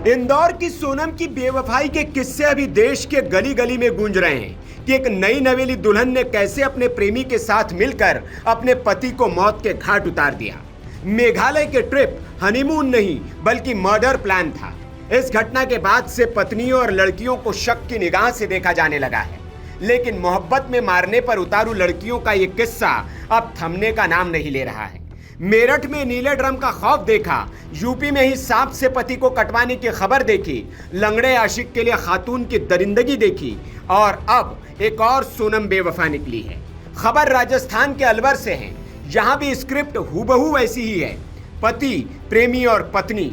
इंदौर की सोनम की बेवफाई के किस्से अभी देश के गली गली में गूंज रहे हैं कि एक नई नवेली दुल्हन ने कैसे अपने प्रेमी के साथ मिलकर अपने पति को मौत के घाट उतार दिया। मेघालय के ट्रिप हनीमून नहीं बल्कि मर्डर प्लान था। इस घटना के बाद से पत्नियों और लड़कियों को शक की निगाह से देखा जाने लगा है, लेकिन मोहब्बत में मारने पर उतारू लड़कियों का ये किस्सा अब थमने का नाम नहीं ले रहा है। मेरठ में नीले ड्रम का खौफ देखा, यूपी में ही सांप से पति को कटवाने की खबर देखी, लंगड़े आशिक के लिए खातून की दरिंदगी देखी और अब एक और सोनम बेवफा निकली है। खबर राजस्थान के अलवर से है। यहाँ भी स्क्रिप्ट हूबहू वैसी ही है। पति, प्रेमी और पत्नी।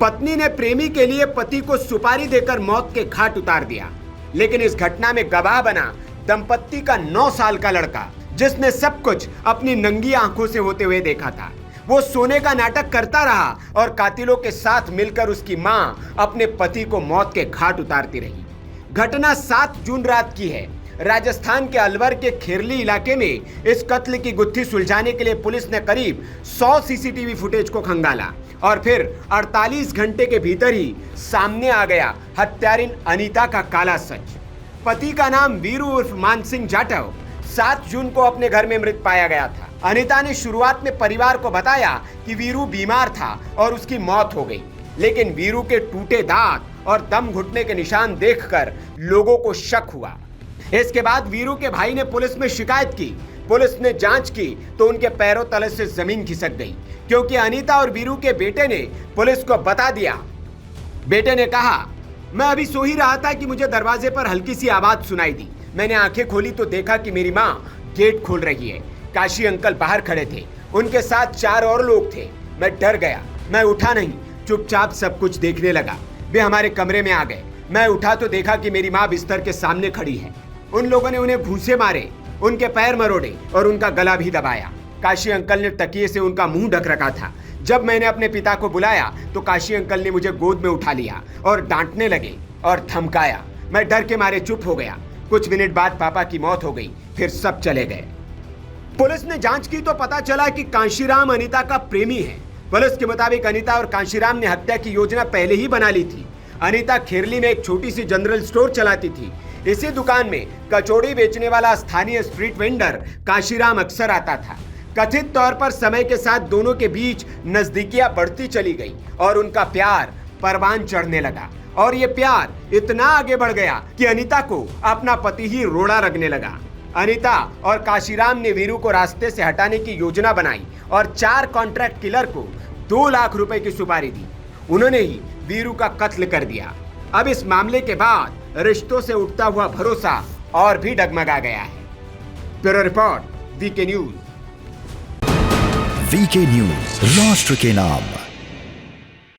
पत्नी ने प्रेमी के लिए पति को सुपारी देकर मौत के घाट उतार दिया, लेकिन इस घटना में गवाह बना दंपत्ति का 9 साल का लड़का, जिसने सब कुछ अपनी नंगी आंखों से होते हुए देखा था। वो सोने का नाटक करता रहा और कातिलों के साथ मिलकर उसकी मां अपने पति को मौत के घाट उतारती रही। घटना 7 जून रात की है। राजस्थान के अलवर के खेरली इलाके में इस कत्ल की गुत्थी सुलझाने के लिए पुलिस ने करीब 100 सीसीटीवी फुटेज को खंगाला और फिर 48 घंटे के भीतर ही सामने आ गया हत्यारिन अनीता का काला सच। पति का नाम वीरू उर्फ मान सिंह जाटव 7 जून को अपने घर में मृत पाया गया था। अनीता ने शुरुआत में परिवार को बताया कि वीरू बीमार था और उसकी मौत हो गई, लेकिन वीरू के टूटे दांत और दम घुटने के निशान देखकर लोगों को शक हुआ। इसके बाद वीरू के भाई ने पुलिस में शिकायत की। पुलिस ने जांच की तो उनके पैरों तले से जमीन खिसक गई, क्योंकि अनीता और वीरू के बेटे ने पुलिस को बता दिया। बेटे ने कहा, मैं अभी सो ही रहा था कि मुझे दरवाजे पर हल्की सी आवाज सुनाई दी। मैंने आंखें खोली तो देखा कि मेरी माँ गेट खोल रही है। काशी अंकल बाहर खड़े थे, उनके साथ 4 और लोग थे। मैं डर गया, मैं उठा नहीं, चुपचाप सब कुछ देखने लगा। वे हमारे कमरे में आ गए। मैं उठा तो देखा कि मेरी माँ बिस्तर के सामने खड़ी है। उन लोगों ने उन्हें घूंसे मारे, उनके पैर मरोड़े और उनका गला भी दबाया। काशी अंकल ने तकिए से उनका मुंह ढक रखा था। जब मैंने अपने पिता को बुलाया तो काशी अंकल ने मुझे गोद में उठा लिया और डांटने लगे और धमकाया। मैं डर के मारे चुप हो गया। कुछ मिनट बाद पापा की मौत हो गई, फिर सब चले गए। पुलिस ने जांच की तो पता चला कि कांशीराम अनीता का प्रेमी है। पुलिस के मुताबिक अनीता और कांशीराम ने हत्या की योजना पहले ही बना ली थी। अनीता खेरली में एक छोटी सी जनरल स्टोर चलाती थी। इसी दुकान में कचौड़ी बेचने वाला स्थानीय स्ट्रीट वेंडर कांशीराम अक्सर आता था। कथित तौर पर समय के साथ दोनों के बीच नजदीकियां बढ़ती चली गई और उनका प्यार परवान चढ़ने लगा। और ये प्यार इतना आगे बढ़ गया कि अनीता को अपना पति ही रोड़ा लगने लगा। अनीता और काशीराम ने वीरू को रास्ते से हटाने की योजना बनाई और 4 कॉन्ट्रैक्ट किलर को 2 लाख रुपए की सुपारी दी। उन्होंने ही वीरू का कत्ल कर दिया। अब इस मामले के बाद रिश्तों से उठता हुआ भरोसा और भी डगमगा गया है। Bureau report, VK news. VK news, राष्ट्र के नाम।